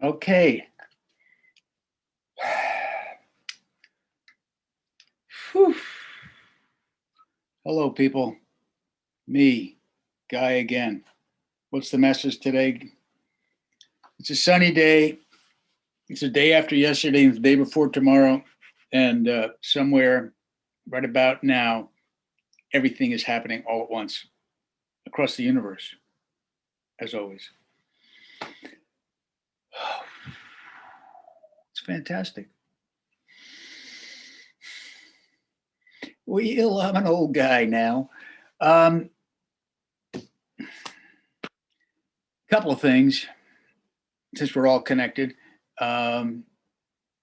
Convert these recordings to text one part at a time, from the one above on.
Okay. Whew. Hello, people. Me, Guy again. What's the message today? It's a sunny day. It's the day after yesterday and the day before tomorrow. And somewhere right about now, everything is happening all at once across the universe, as always. It's fantastic. Well, I'm an old guy now. Um, Couple of things, since we're all connected. Um,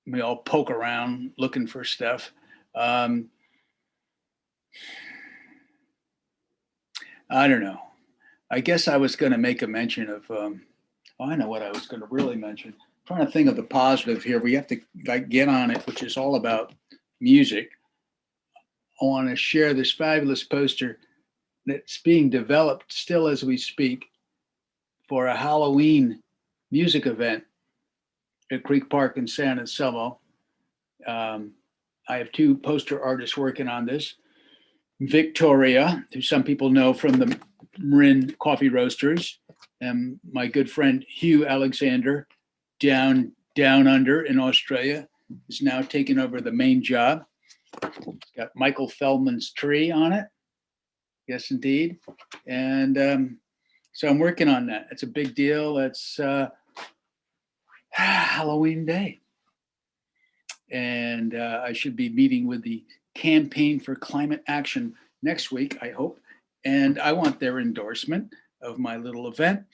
we all poke around looking for stuff. Um, I don't know. I guess I was going to make a mention of. I know what I was going to really mention. I'm trying to think of the positive here. We have to get on it, which is all about music. I want to share this fabulous poster that's being developed still as we speak for a Halloween music event at Creek Park in San Anselmo. I have two poster artists working on this. Victoria, who some people know from the Marin Coffee Roasters, and my good friend Hugh Alexander, down under in Australia, is now taking over the main job. It's got Michael Feldman's tree on it. Yes, indeed. And so I'm working on that. It's a big deal. It's Halloween Day. And I should be meeting with the Campaign for Climate Action next week, I hope. And I want their endorsement of my little event.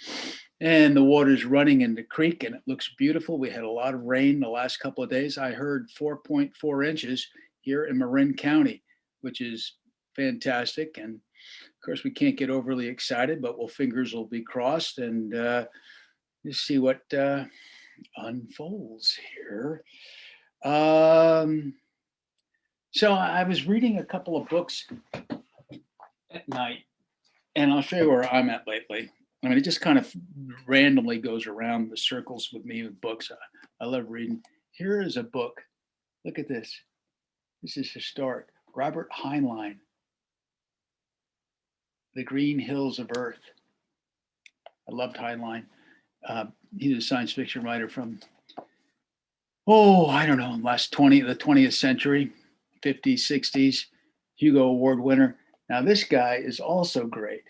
And the water's running in the creek and it looks beautiful. We had a lot of rain the last couple of days. I heard 4.4 inches here in Marin County, which is fantastic. And of course, we can't get overly excited, but fingers will be crossed and just see what unfolds here. So I was reading a couple of books at night, and I'll show you where I'm at lately. I mean, it just kind of randomly goes around the circles with me with books. I love reading. Here is a book. Look at this. This is historic. Robert Heinlein, The Green Hills of Earth. I loved Heinlein. He's a science fiction writer from, I don't know, the 20th century, 50s, 60s, Hugo Award winner. Now, this guy is also great.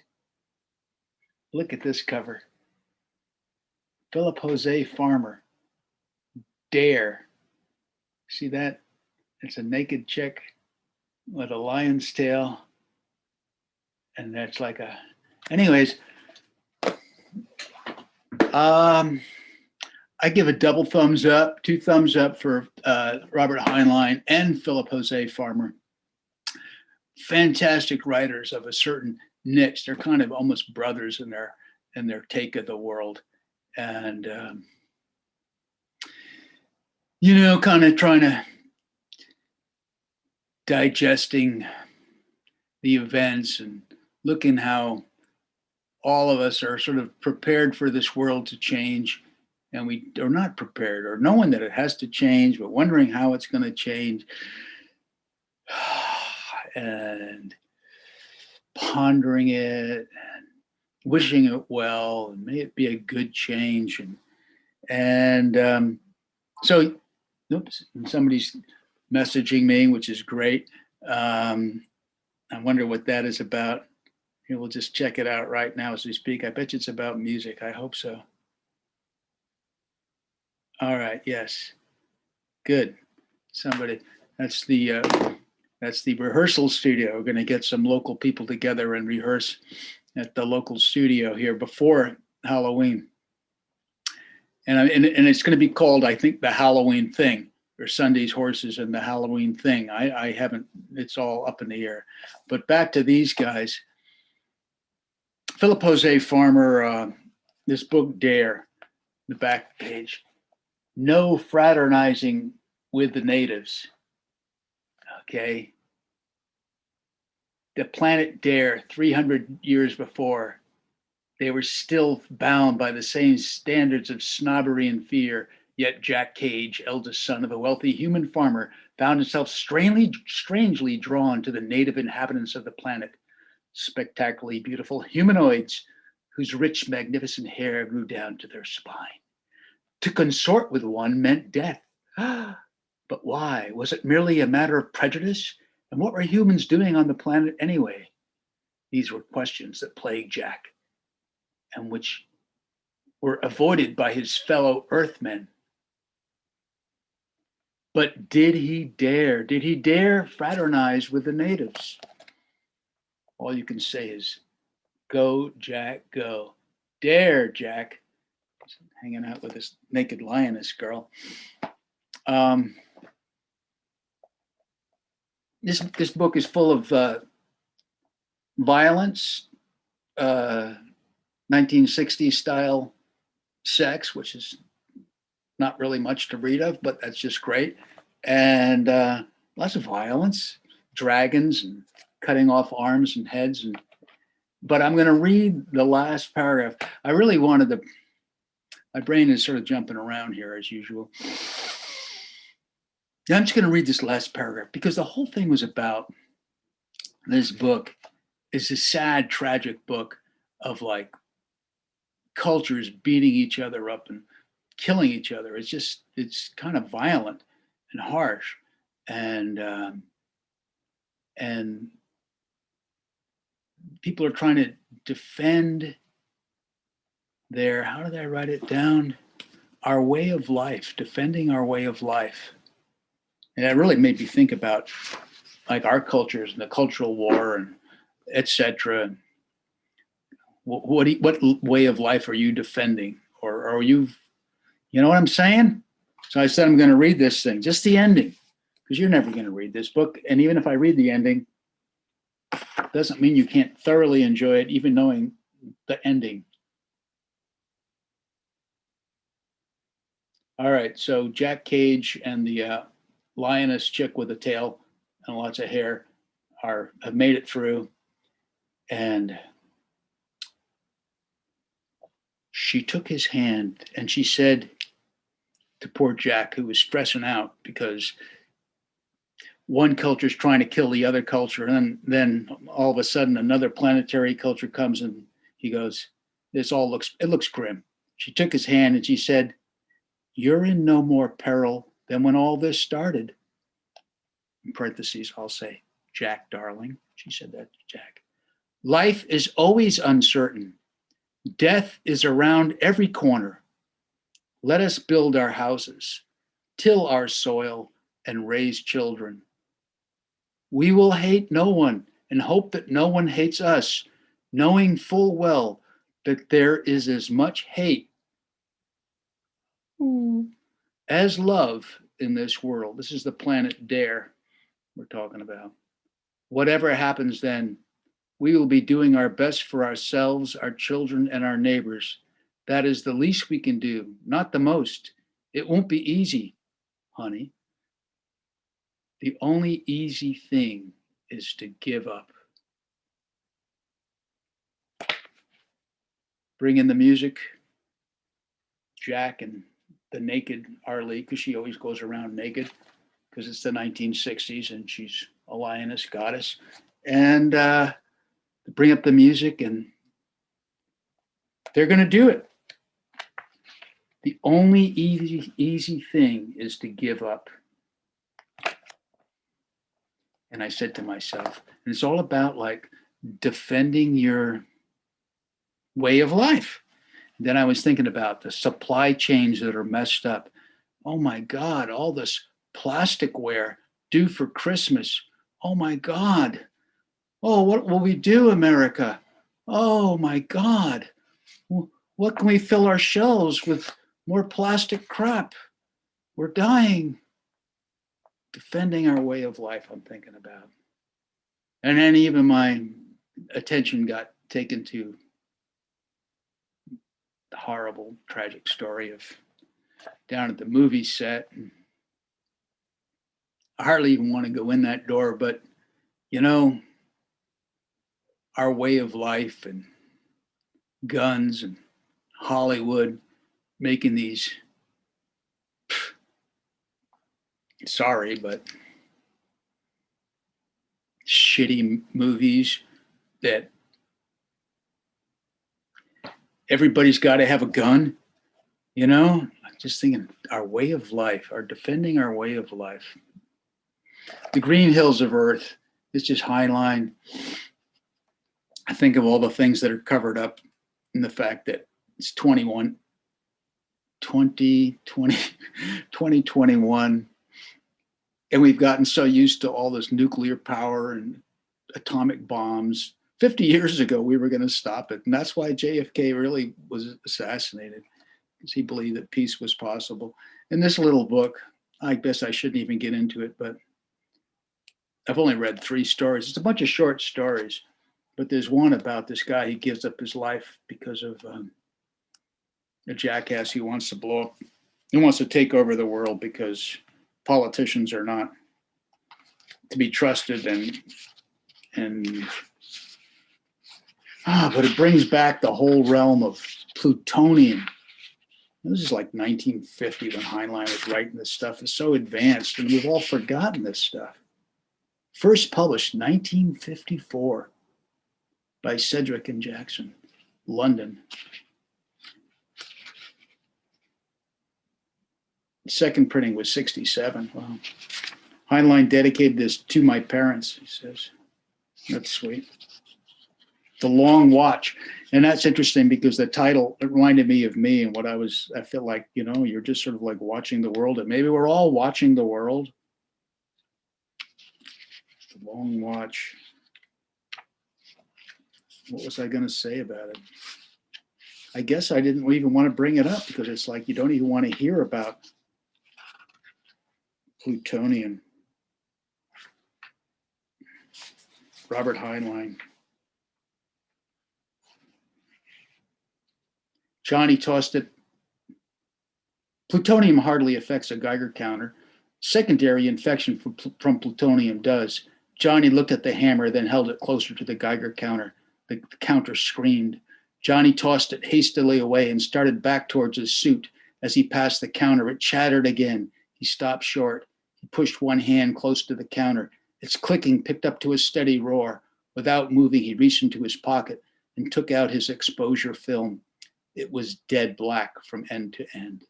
Look at this cover. Philip Jose Farmer, Dare. See that? It's a naked chick with a lion's tail. And that's like a, anyways, I give a double thumbs up, two thumbs up for Robert Heinlein and Philip Jose Farmer. Fantastic writers of a certain niche. They're kind of almost brothers in their take of the world, and kind of trying to digesting the events and looking how all of us are sort of prepared for this world to change, and we are not prepared, or knowing that it has to change, but wondering how it's going to change. And pondering it and wishing it well, and may it be a good change. And so, oops, somebody's messaging me, which is great. I wonder what that is about. Here, we'll just check it out right now as we speak. I bet you it's about music. I hope so. All right. Yes. Good. Somebody. That's the rehearsal studio. We're going to get some local people together and rehearse at the local studio here before Halloween. And it's going to be called, I think, the Halloween Thing, or Sunday's Horses and the Halloween Thing. I haven't, it's all up in the air. But back to these guys. Philip Jose Farmer, this book, Dare, the back page. No fraternizing with the natives. Okay. The planet Dare, 300 years before, They were still bound by the same standards of snobbery and fear. Yet Jack Cage, eldest son of a wealthy human farmer, found himself strangely drawn to the native inhabitants of the planet, spectacularly beautiful humanoids whose rich, magnificent hair grew down to their spine. To consort with one meant death. But why? Was it merely a matter of prejudice? And what were humans doing on the planet anyway? These were questions that plagued Jack and which were avoided by his fellow Earthmen. But did he dare? Did he dare fraternize with the natives? All you can say is, go, Jack, go. Dare, Jack. Hanging out with this naked lioness girl. Um, this book is full of violence, 1960s style sex, which is not really much to read of, but that's just great. And lots of violence, dragons and cutting off arms and heads. But I'm going to read the last paragraph. I really wanted to, my brain is sort of jumping around here as usual. I'm just going to read this last paragraph because the whole thing was about this book is a sad, tragic book of like cultures beating each other up and killing each other. It's kind of violent and harsh, and people are trying to defend their, how did I write it down? Our way of life, defending our way of life. And that really made me think about like our cultures and the cultural war and etc. What way of life are you defending, or are you know what I'm saying? So I said I'm going to read this thing, just the ending, because you're never going to read this book, and even if I read the ending, it doesn't mean you can't thoroughly enjoy it, even knowing the ending. All right, so Jack Cage and the lioness chick with a tail and lots of hair have made it through, and she took his hand and she said to poor Jack, who was stressing out because one culture is trying to kill the other culture, and then all of a sudden another planetary culture comes and he goes, it looks grim. She took his hand and she said, "You're in no more peril than when all this started." In parentheses, I'll say, "Jack, darling." She said that to Jack. "Life is always uncertain. Death is around every corner. Let us build our houses, till our soil, and raise children. We will hate no one and hope that no one hates us, knowing full well that there is as much hate as love in this world." This is the planet Dare we're talking about. "Whatever happens then, we will be doing our best for ourselves, our children, and our neighbors. That is the least we can do, not the most. It won't be easy, honey. The only easy thing is to give up." Bring in the music. Jack and the naked Arlie, because she always goes around naked, because it's the 1960s and she's a lioness goddess. And bring up the music, and they're going to do it. The only easy thing is to give up. And I said to myself, and it's all about like defending your way of life. And then I was thinking about the supply chains that are messed up. Oh my God, all this plasticware due for Christmas. Oh my God. Oh, what will we do, America? Oh my God. What can we fill our shelves with more plastic crap? We're dying. Defending our way of life, I'm thinking about. And then even my attention got taken to the horrible, tragic story of down at the movie set. I hardly even want to go in that door, but you know, our way of life and guns and Hollywood making these, sorry, but shitty movies that everybody's got to have a gun, you know? I'm just thinking our way of life, our defending our way of life. The green hills of earth, it's just Heinlein. I think of all the things that are covered up in the fact that it's 2021, and we've gotten so used to all this nuclear power and atomic bombs. 50 years ago, we were going to stop it. And that's why JFK really was assassinated, because he believed that peace was possible. In this little book, I guess I shouldn't even get into it, but I've only read 3 stories. It's a bunch of short stories, but there's one about this guy who gives up his life because of a jackass who wants to blow up. He wants to take over the world because politicians are not to be trusted, but it brings back the whole realm of plutonium. This is like 1950 when Heinlein was writing this stuff. It's so advanced, and we've all forgotten this stuff. First published 1954 by Cedric and Jackson, London. Second printing was 67. Wow. Heinlein dedicated this to my parents, he says. That's sweet. The Long Watch. And that's interesting because the title, it reminded me of me and what I feel like, you're just sort of like watching the world, and maybe we're all watching the world. The Long Watch. What was I going to say about it? I guess I didn't even want to bring it up because it's like you don't even want to hear about plutonium. Robert Heinlein. Johnny tossed it. Plutonium hardly affects a Geiger counter. Secondary infection from plutonium does. Johnny looked at the hammer, then held it closer to the Geiger counter. The counter screamed. Johnny tossed it hastily away and started back towards his suit. As he passed the counter, it chattered again. He stopped short. He pushed one hand close to the counter. Its clicking picked up to a steady roar. Without moving, he reached into his pocket and took out his exposure film. It was dead black from end to end.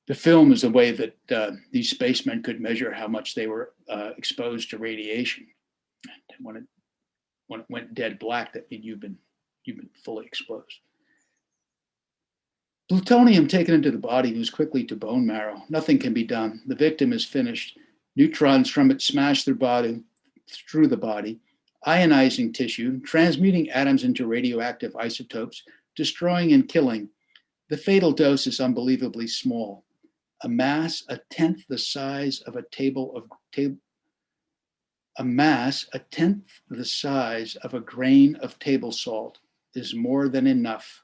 The film is a way that these spacemen could measure how much they were exposed to radiation. And when it went dead black, that means you've been fully exposed. Plutonium taken into the body moves quickly to bone marrow. Nothing can be done. The victim is finished. Neutrons from it smash through the body, ionizing tissue, transmuting atoms into radioactive isotopes, destroying and killing. The fatal dose is unbelievably small. A mass a tenth the size of a grain of table salt is more than enough.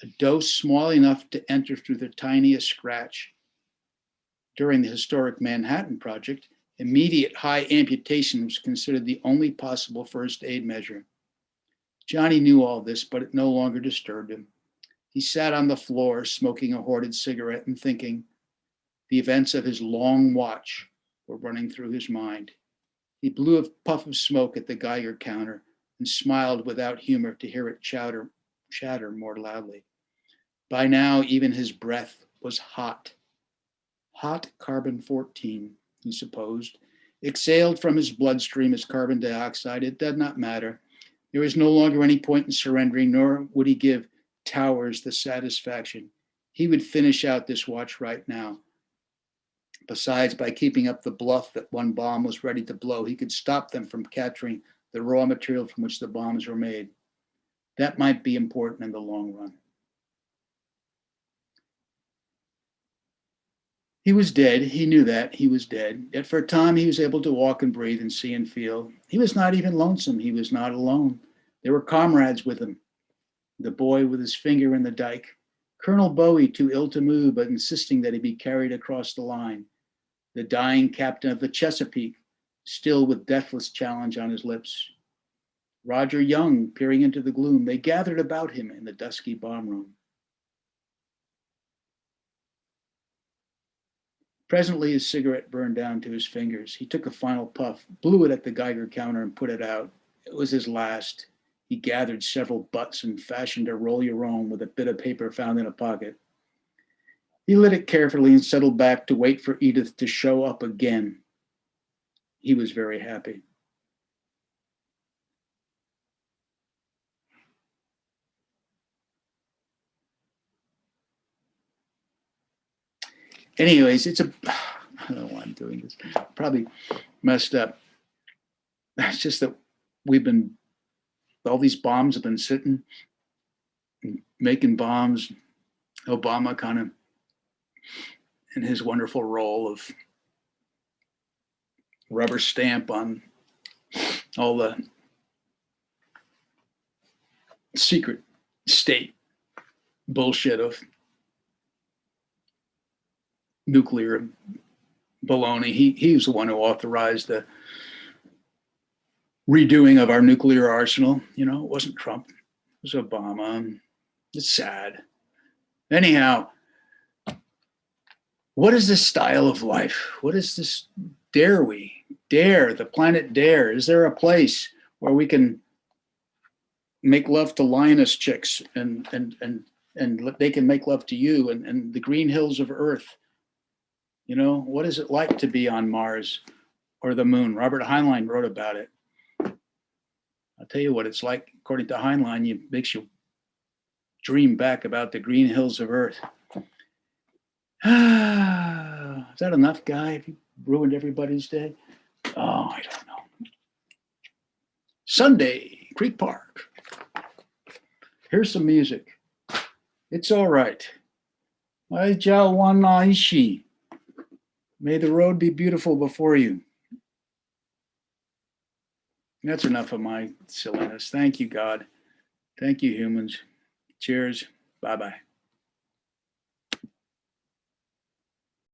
A dose small enough to enter through the tiniest scratch. During the historic Manhattan Project, immediate high amputation was considered the only possible first aid measure. Johnny knew all this, but it no longer disturbed him. He sat on the floor, smoking a hoarded cigarette and thinking. The events of his long watch were running through his mind. He blew a puff of smoke at the Geiger counter and smiled without humor to hear it chatter more loudly. By now, even his breath was hot. Hot carbon-14, he supposed, exhaled from his bloodstream as carbon dioxide. It did not matter. There was no longer any point in surrendering, nor would he give Towers the satisfaction. He would finish out this watch right now. Besides, by keeping up the bluff that one bomb was ready to blow, he could stop them from capturing the raw material from which the bombs were made. That might be important in the long run. He was dead. He knew that. He was dead. Yet for a time, he was able to walk and breathe and see and feel. He was not even lonesome. He was not alone. There were comrades with him. The boy with his finger in the dike. Colonel Bowie, too ill to move, but insisting that he be carried across the line. The dying captain of the Chesapeake, still with deathless challenge on his lips. Roger Young peering into the gloom. They gathered about him in the dusky bomb room. Presently, his cigarette burned down to his fingers. He took a final puff, blew it at the Geiger counter, and put it out. It was his last. He gathered several butts and fashioned a roll-your-own with a bit of paper found in a pocket. He lit it carefully and settled back to wait for Edith to show up again. He was very happy. Anyways, I don't know why I'm doing this. Probably messed up. It's just that all these bombs have been sitting, making bombs. Obama kind of, in his wonderful role of rubber stamp on all the secret state bullshit of nuclear baloney. He was the one who authorized the redoing of our nuclear arsenal. You know, it wasn't Trump, it was Obama. It's sad. Anyhow, what is this style of life? What is this? Dare we? Dare, the planet Dare. Is there a place where we can make love to lioness chicks and they can make love to you and the green hills of Earth? You know, what is it like to be on Mars or the moon? Robert Heinlein wrote about it. I'll tell you what it's like. According to Heinlein, it makes you dream back about the green hills of Earth. Is that enough, Guy? Have you ruined everybody's day? Oh, I don't know. Sunday, Creek Park. Here's some music. It's all right. May the road be beautiful before you. That's enough of my silliness. Thank you, God. Thank you, humans. Cheers. Bye-bye.